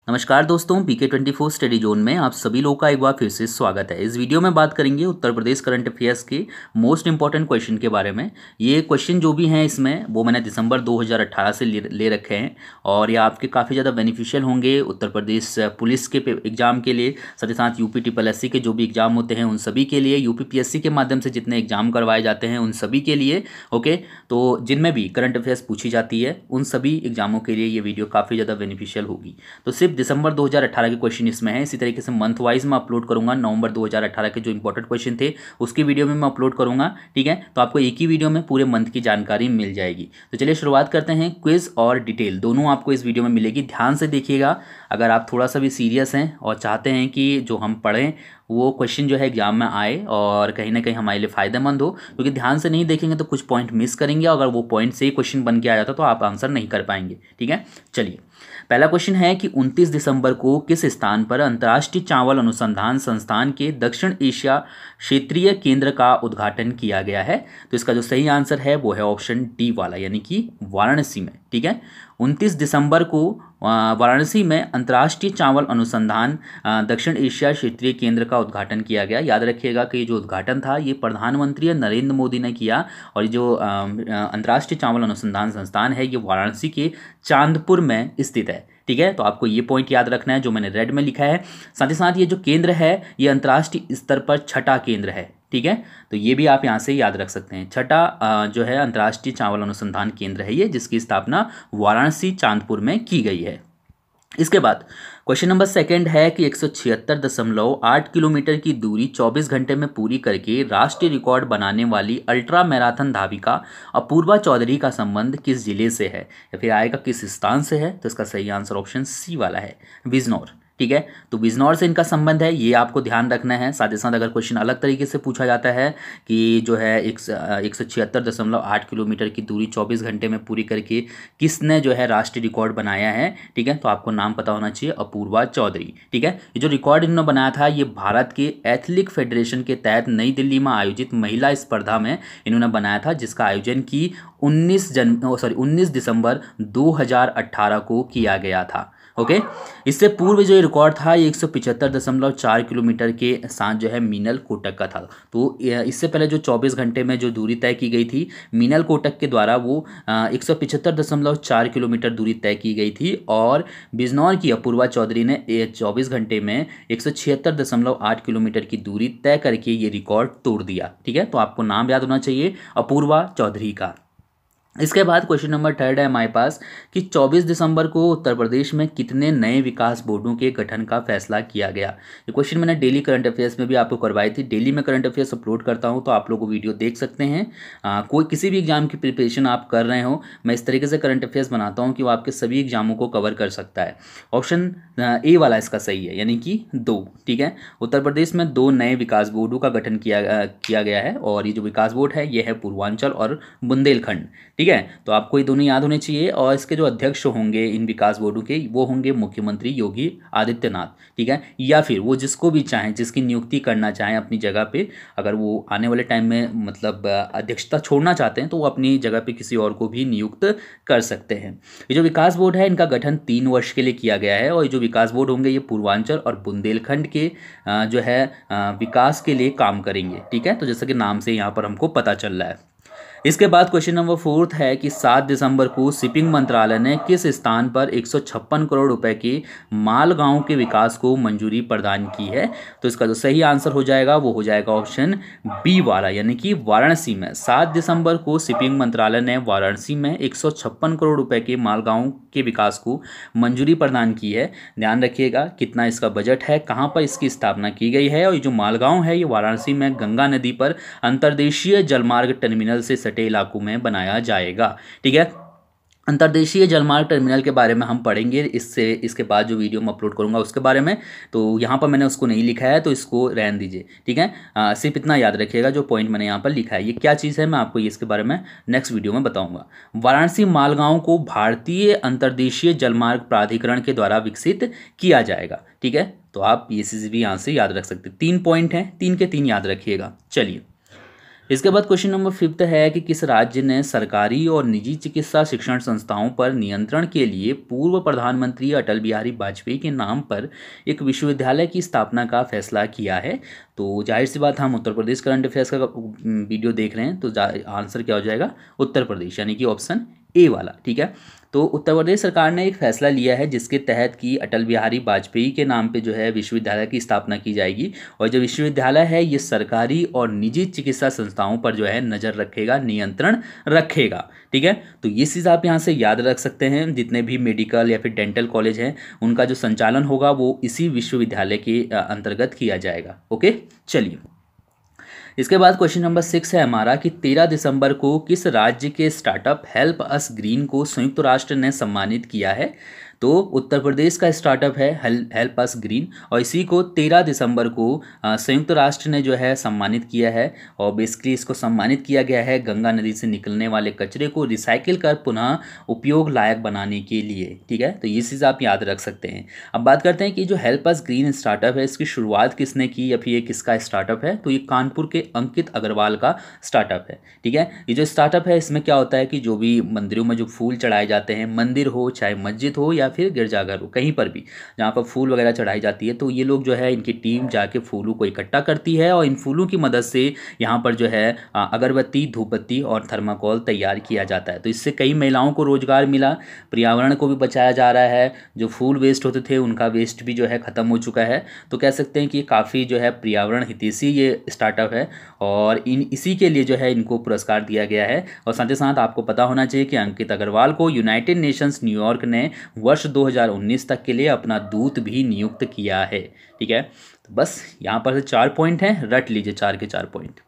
नमस्कार दोस्तों, PK24 study zone में आप सभी लोगों का एक बार फिर से स्वागत है। इस वीडियो में बात करेंगे उत्तर प्रदेश करंट अफेयर्स के मोस्ट इंपॉर्टेंट क्वेश्चन के बारे में। ये क्वेश्चन जो भी हैं इसमें वो मैंने दिसंबर 2018 से ले रखे हैं और ये आपके काफ़ी ज़्यादा बेनिफिशियल होंगे उत्तर प्रदेश पुलिस के एग्ज़ाम के लिए, साथ ही साथ UP-SSC के जो भी एग्ज़ाम होते हैं उन सभी के लिए, UP-PSC के माध्यम से जितने एग्ज़ाम करवाए जाते हैं उन सभी के लिए। ओके, तो जिनमें भी करंट अफेयर्स पूछी जाती है उन सभी एग्ज़ामों के लिए ये वीडियो काफ़ी ज़्यादा बेनिफिशियल होगी। तो सिर्फ दिसंबर 2018 के क्वेश्चन इसमें है। इसी तरीके से मंथ वाइज मैं अपलोड करूंगा। नवंबर 2018 के जो इंपॉर्टेंट क्वेश्चन थे उसकी वीडियो में मैं अपलोड करूंगा, ठीक है। तो आपको एक ही वीडियो में पूरे मंथ की जानकारी मिल जाएगी। तो चलिए शुरुआत करते हैं। क्विज और डिटेल दोनों आपको इस वीडियो में मिलेगी, ध्यान से देखिएगा। अगर आप थोड़ा सा भी सीरियस हैं और चाहते हैं कि जो हम पढ़ें वो क्वेश्चन जो है एग्जाम में आए और कहीं ना कहीं हमारे लिए फ़ायदेमंद हो, क्योंकि ध्यान से नहीं देखेंगे तो कुछ पॉइंट मिस करेंगे। अगर वो पॉइंट से ही क्वेश्चन बन के आ जाता तो आप आंसर नहीं कर पाएंगे, ठीक है। चलिए, पहला क्वेश्चन है कि 29 दिसंबर को किस स्थान पर अंतर्राष्ट्रीय चावल अनुसंधान संस्थान के दक्षिण एशिया क्षेत्रीय केंद्र का उद्घाटन किया गया है? तो इसका जो सही आंसर है वो है ऑप्शन डी वाला, यानी कि वाराणसी में, ठीक है। 29 दिसंबर को वाराणसी में अंतर्राष्ट्रीय चावल अनुसंधान दक्षिण एशिया क्षेत्रीय केंद्र का उद्घाटन किया गया। याद रखिएगा कि ये जो उद्घाटन था ये प्रधानमंत्री नरेंद्र मोदी ने किया और ये जो अंतर्राष्ट्रीय चावल अनुसंधान संस्थान है ये वाराणसी के चांदपुर में स्थित है, ठीक है। तो आपको ये पॉइंट याद रखना है जो मैंने रेड में लिखा है। साथ ही साथ ये जो केंद्र है ये अंतर्राष्ट्रीय स्तर पर छठा केंद्र है, ठीक है। तो ये भी आप यहाँ से याद रख सकते हैं। छठा जो है अंतर्राष्ट्रीय चावल अनुसंधान केंद्र है ये, जिसकी स्थापना वाराणसी चांदपुर में की गई है। इसके बाद क्वेश्चन नंबर सेकंड है कि 176.8 किलोमीटर की दूरी 24 घंटे में पूरी करके राष्ट्रीय रिकॉर्ड बनाने वाली अल्ट्रा मैराथन धाविका अपूर्वा चौधरी का संबंध किस जिले से है, या फिर आएगा किस स्थान से है? तो इसका सही आंसर ऑप्शन सी वाला है, बिजनौर, ठीक है। तो बिजनौर से इनका संबंध है, ये आपको ध्यान रखना है। साथ ही साथ अगर क्वेश्चन अलग तरीके से पूछा जाता है कि जो है 176.8 किलोमीटर की दूरी 24 घंटे में पूरी करके किसने जो है राष्ट्रीय रिकॉर्ड बनाया है, ठीक है, तो आपको नाम पता होना चाहिए, अपूर्वा चौधरी, ठीक है। ये जो रिकॉर्ड इन्होंने बनाया था ये भारत के एथलेटिक फेडरेशन के तहत नई दिल्ली में आयोजित महिला स्पर्धा में इन्होंने बनाया था, जिसका आयोजन की 19 दिसंबर 2018 को किया गया था। ओके, इससे पूर्व जो रिकॉर्ड था ये 175.4 किलोमीटर के साथ जो है मीनल कोटक का था। तो इससे पहले जो 24 घंटे में जो दूरी तय की गई थी मीनल कोटक के द्वारा वो 175.4 किलोमीटर दूरी तय की गई थी और बिजनौर की अपूर्वा चौधरी ने 24 घंटे में 176.8 किलोमीटर की दूरी तय करके ये रिकॉर्ड तोड़ दिया, ठीक है। तो आपको नाम याद होना चाहिए, अपूर्वा चौधरी का। इसके बाद क्वेश्चन नंबर थर्ड है हमारे पास कि 24 दिसंबर को उत्तर प्रदेश में कितने नए विकास बोर्डों के गठन का फैसला किया गया? ये क्वेश्चन मैंने डेली करंट अफेयर्स में भी आपको करवाई थी। डेली में करंट अफेयर्स अपलोड करता हूं तो आप लोग वीडियो देख सकते हैं। कोई किसी भी एग्जाम की प्रिपरेशन आप कर रहे हो, मैं इस तरीके से करंट अफेयर्स बनाता हूँ कि वो आपके सभी एग्जामों को कवर कर सकता है। ऑप्शन ए वाला इसका सही है, यानी कि 2, ठीक है। उत्तर प्रदेश में 2 नए विकास बोर्डों का गठन किया गया है और ये जो विकास बोर्ड है ये है पूर्वांचल और बुंदेलखंड, ठीक है। तो आपको ये दोनों याद होने चाहिए और इसके जो अध्यक्ष होंगे इन विकास बोर्डों के वो होंगे मुख्यमंत्री योगी आदित्यनाथ, ठीक है, या फिर वो जिसको भी चाहें, जिसकी नियुक्ति करना चाहें अपनी जगह पे, अगर वो आने वाले टाइम में मतलब अध्यक्षता छोड़ना चाहते हैं तो वो अपनी जगह पे किसी और को भी नियुक्त कर सकते हैं। ये जो विकास बोर्ड है इनका गठन 3 वर्ष के लिए किया गया है और ये जो विकास बोर्ड होंगे ये पूर्वांचल और बुंदेलखंड के जो है विकास के लिए काम करेंगे, ठीक है। तो जैसा कि नाम से यहाँ पर हमको पता चल रहा है। इसके बाद क्वेश्चन नंबर 4 है कि 7 दिसंबर को शिपिंग मंत्रालय ने किस स्थान पर 156 करोड़ रुपए के मालगांव के विकास को मंजूरी प्रदान की है? तो इसका जो सही आंसर हो जाएगा वो हो जाएगा ऑप्शन बी वाला, यानी कि वाराणसी में। 7 दिसंबर को शिपिंग मंत्रालय ने वाराणसी में 156 करोड़ रुपए के मालगांव के विकास को मंजूरी प्रदान की है। ध्यान रखिएगा कितना इसका बजट है, कहाँ पर इसकी स्थापना की गई है, और ये जो मालगांव है ये वाराणसी में गंगा नदी पर अंतर्देशीय जलमार्ग टर्मिनल से सटे इलाकों में बनाया जाएगा, ठीक है। अंतर्देशीय जलमार्ग टर्मिनल के बारे में हम पढ़ेंगे इसके बाद जो वीडियो मैं अपलोड करूंगा उसके बारे में। तो यहाँ पर मैंने उसको नहीं लिखा है तो इसको रहने दीजिए, ठीक है। सिर्फ इतना याद रखिएगा जो पॉइंट मैंने यहाँ पर लिखा है ये क्या चीज़ है, मैं आपको इसके बारे में नेक्स्ट वीडियो में बताऊँगा। वाराणसी मालगांव को भारतीय अंतर्देशीय जलमार्ग प्राधिकरण के द्वारा विकसित किया जाएगा, ठीक है। तो आप ये चीज़ भी यहाँ से याद रख सकते हैं। 3 पॉइंट हैं, 3 के 3 याद रखिएगा। चलिए, इसके बाद क्वेश्चन नंबर 5 है कि किस राज्य ने सरकारी और निजी चिकित्सा शिक्षण संस्थाओं पर नियंत्रण के लिए पूर्व प्रधानमंत्री अटल बिहारी वाजपेयी के नाम पर एक विश्वविद्यालय की स्थापना का फैसला किया है। तो जाहिर सी बात, हम उत्तर प्रदेश करंट अफेयर्स का वीडियो देख रहे हैं, तो आंसर क्या हो जाएगा, उत्तर प्रदेश, यानी कि ऑप्शन ए वाला। ठीक है, तो उत्तर प्रदेश सरकार ने एक फैसला लिया है जिसके तहत कि अटल बिहारी वाजपेयी के नाम पे जो है विश्वविद्यालय की स्थापना की जाएगी, और जो विश्वविद्यालय है ये सरकारी और निजी चिकित्सा संस्थाओं पर जो है नज़र रखेगा, नियंत्रण रखेगा। ठीक है, तो ये चीज़ आप यहाँ से याद रख सकते हैं। जितने भी मेडिकल या फिर डेंटल कॉलेज हैं उनका जो संचालन होगा वो इसी विश्वविद्यालय के अंतर्गत किया जाएगा। ओके, चलिए इसके बाद क्वेश्चन नंबर 6 है हमारा कि 13 दिसंबर को किस राज्य के स्टार्टअप हेल्प अस ग्रीन को संयुक्त राष्ट्र ने सम्मानित किया है। तो उत्तर प्रदेश का स्टार्टअप है हेल्प अस ग्रीन, और इसी को 13 दिसंबर को संयुक्त राष्ट्र ने जो है सम्मानित किया है। और बेसिकली इसको सम्मानित किया गया है गंगा नदी से निकलने वाले कचरे को रिसाइकिल कर पुनः उपयोग लायक बनाने के लिए। ठीक है, तो ये चीज़ आप याद रख सकते हैं। अब बात करते हैं कि जो हेल्प अस ग्रीन स्टार्टअप है इसकी शुरुआत किसने की या फिर ये किसका स्टार्टअप है। तो ये कानपुर के अंकित अग्रवाल का स्टार्टअप है। ठीक है, ये जो स्टार्टअप है इसमें क्या होता है कि जो भी मंदिरों में जो फूल चढ़ाए जाते हैं, मंदिर हो चाहे मस्जिद हो या फिर गिरजाघर हो, कहीं पर भी जहाँ पर फूल वगैरह चढ़ाई जाती है, तो ये लोग जो है इनकी टीम जाके फूलों को इकट्ठा करती है और इन फूलों की मदद से यहाँ पर जो है अगरबत्ती, धूपबत्ती और थर्माकोल तैयार किया जाता है। तो इससे कई महिलाओं को रोजगार मिला, पर्यावरण को भी बचाया जा रहा है, जो फूल वेस्ट होते थे उनका वेस्ट भी जो है ख़त्म हो चुका है। तो कह सकते हैं कि काफ़ी जो है पर्यावरण हितैषी ये स्टार्टअप है, और इसी के लिए जो है इनको पुरस्कार दिया गया है। और साथ ही साथ आपको पता होना चाहिए कि अंकित अग्रवाल को यूनाइटेड नेशंस न्यूयॉर्क ने वर्ष 2019 तक के लिए अपना दूत भी नियुक्त किया है। ठीक है, तो बस यहाँ पर से 4 पॉइंट हैं, रट लीजिए 4 के 4 पॉइंट।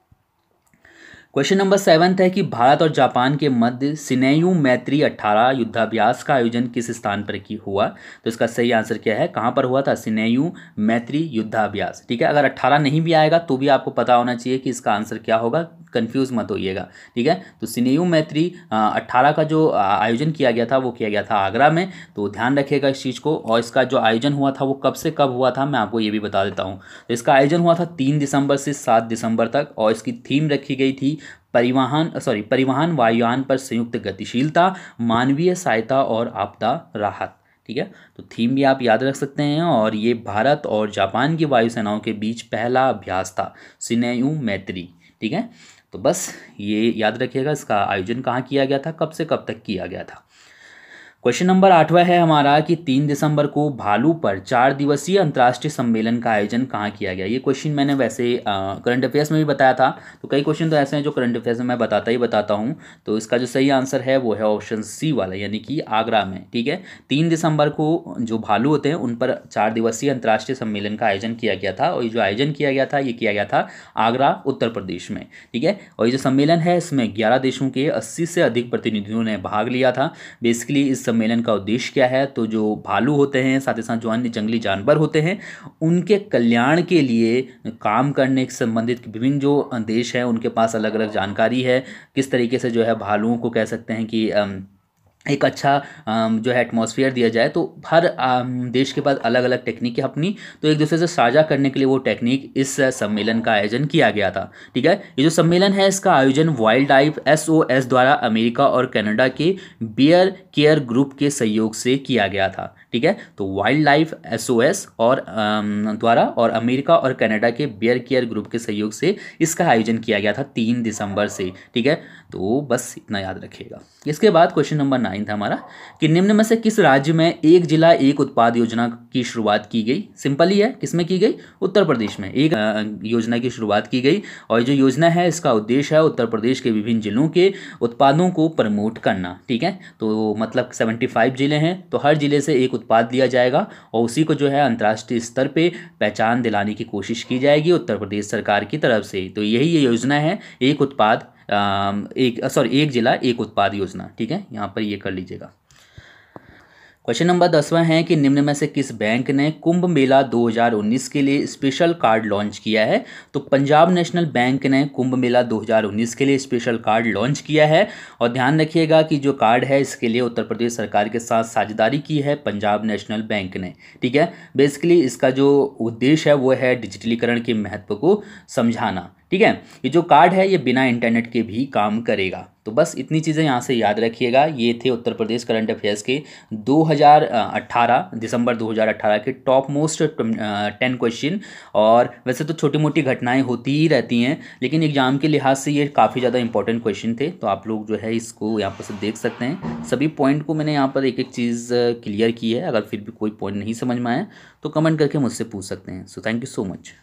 क्वेश्चन नंबर 7 है कि भारत और जापान के मध्य सिनेयू मैत्री 18 युद्धाभ्यास का आयोजन किस स्थान पर हुआ। तो इसका सही आंसर क्या है, कहाँ पर हुआ था, सिनेयू मैत्री युद्धाभ्यास। ठीक है, अगर 18 नहीं भी आएगा तो भी आपको पता होना चाहिए कि इसका आंसर क्या होगा, कंफ्यूज मत होइएगा। ठीक है, तो सिनेयू मैत्री 18 का जो आयोजन किया गया था वो किया गया था आगरा में, तो ध्यान रखिएगा इस चीज़ को। और इसका जो आयोजन हुआ था वो कब से कब हुआ था मैं आपको ये भी बता देता हूँ। तो इसका आयोजन हुआ था 3 दिसंबर से 7 दिसंबर तक, और इसकी थीम रखी गई थी परिवहन वायुयान पर संयुक्त गतिशीलता, मानवीय सहायता और आपदा राहत। ठीक है, तो थीम भी आप याद रख सकते हैं। और ये भारत और जापान की वायुसेनाओं के बीच पहला अभ्यास था, सिनेयू मैत्री। ठीक है, तो बस ये याद रखिएगा इसका आयोजन कहाँ किया गया था, कब से कब तक किया गया था। क्वेश्चन नंबर 8वां है हमारा कि 3 दिसंबर को भालू पर 4 दिवसीय अंतर्राष्ट्रीय सम्मेलन का आयोजन कहाँ किया गया। ये क्वेश्चन मैंने वैसे करंट अफेयर्स में भी बताया था, तो कई क्वेश्चन तो ऐसे हैं जो करंट अफेयर्स में मैं बताता हूँ। तो इसका जो सही आंसर है वो है ऑप्शन सी वाला, यानी कि आगरा में। ठीक है, 3 दिसंबर को जो भालू होते हैं उन पर 4 दिवसीय अंतर्राष्ट्रीय सम्मेलन का आयोजन किया गया था, और ये जो आयोजन किया गया था ये किया गया था आगरा उत्तर प्रदेश में। ठीक है, और ये जो सम्मेलन है इसमें 11 देशों के 80 से अधिक प्रतिनिधियों ने भाग लिया था। बेसिकली इस सम्मेलन का उद्देश्य क्या है, तो जो भालू होते हैं साथ ही साथ जो अन्य जंगली जानवर होते हैं उनके कल्याण के लिए काम करने से संबंधित विभिन्न जो देश हैं उनके पास अलग अलग जानकारी है, किस तरीके से जो है भालुओं को कह सकते हैं कि एक अच्छा जो है एटमॉस्फेयर दिया जाए। तो हर देश के पास अलग अलग टेक्निक है अपनी, तो एक दूसरे से साझा करने के लिए वो टेक्निक इस सम्मेलन का आयोजन किया गया था। ठीक है, ये जो सम्मेलन है इसका आयोजन वाइल्ड लाइफ SOS द्वारा अमेरिका और कनाडा के बियर केयर ग्रुप के सहयोग से किया गया था। ठीक है, तो वाइल्ड लाइफ SOS और द्वारा और अमेरिका और कनाडा के बियर केयर ग्रुप के सहयोग से इसका आयोजन किया गया था 3 दिसंबर से। ठीक है, तो बस इतना याद रखिएगा। इसके बाद क्वेश्चन नंबर 9 था हमारा कि निम्न में से किस राज्य में एक जिला एक उत्पाद योजना की शुरुआत की गई। सिंपल ही है, किसमें की गई, उत्तर प्रदेश में एक योजना की शुरुआत की गई, और जो योजना है इसका उद्देश्य है उत्तर प्रदेश के विभिन्न जिलों के उत्पादों को प्रमोट करना। ठीक है, तो मतलब 75 जिले हैं, तो हर जिले से एक उत्पाद लिया जाएगा और उसी को जो है अंतर्राष्ट्रीय स्तर पे पहचान दिलाने की कोशिश की जाएगी उत्तर प्रदेश सरकार की तरफ से। तो यही ये योजना है, एक जिला एक उत्पाद योजना। ठीक है, यहाँ पर ये कर लीजिएगा। क्वेश्चन नंबर 10वां है कि निम्न में से किस बैंक ने कुंभ मेला 2019 के लिए स्पेशल कार्ड लॉन्च किया है। तो पंजाब नेशनल बैंक ने कुंभ मेला 2019 के लिए स्पेशल कार्ड लॉन्च किया है। और ध्यान रखिएगा कि जो कार्ड है इसके लिए उत्तर प्रदेश सरकार के साथ साझेदारी की है पंजाब नेशनल बैंक ने। ठीक है, बेसिकली इसका जो उद्देश्य है वो है डिजिटलीकरण के महत्व को समझाना। ठीक है, ये जो कार्ड है ये बिना इंटरनेट के भी काम करेगा। तो बस इतनी चीज़ें यहाँ से याद रखिएगा। ये थे उत्तर प्रदेश करंट अफेयर्स के 2018 दिसंबर 2018 के टॉप मोस्ट 10 क्वेश्चन। और वैसे तो छोटी मोटी घटनाएं होती ही रहती हैं, लेकिन एग्जाम के लिहाज से ये काफ़ी ज़्यादा इंपॉर्टेंट क्वेश्चन थे। तो आप लोग जो है इसको यहाँ पर से देख सकते हैं। सभी पॉइंट को मैंने यहाँ पर एक एक चीज़ क्लियर की है। अगर फिर भी कोई पॉइंट नहीं समझ में आया तो कमेंट करके मुझसे पूछ सकते हैं। So thank you so much.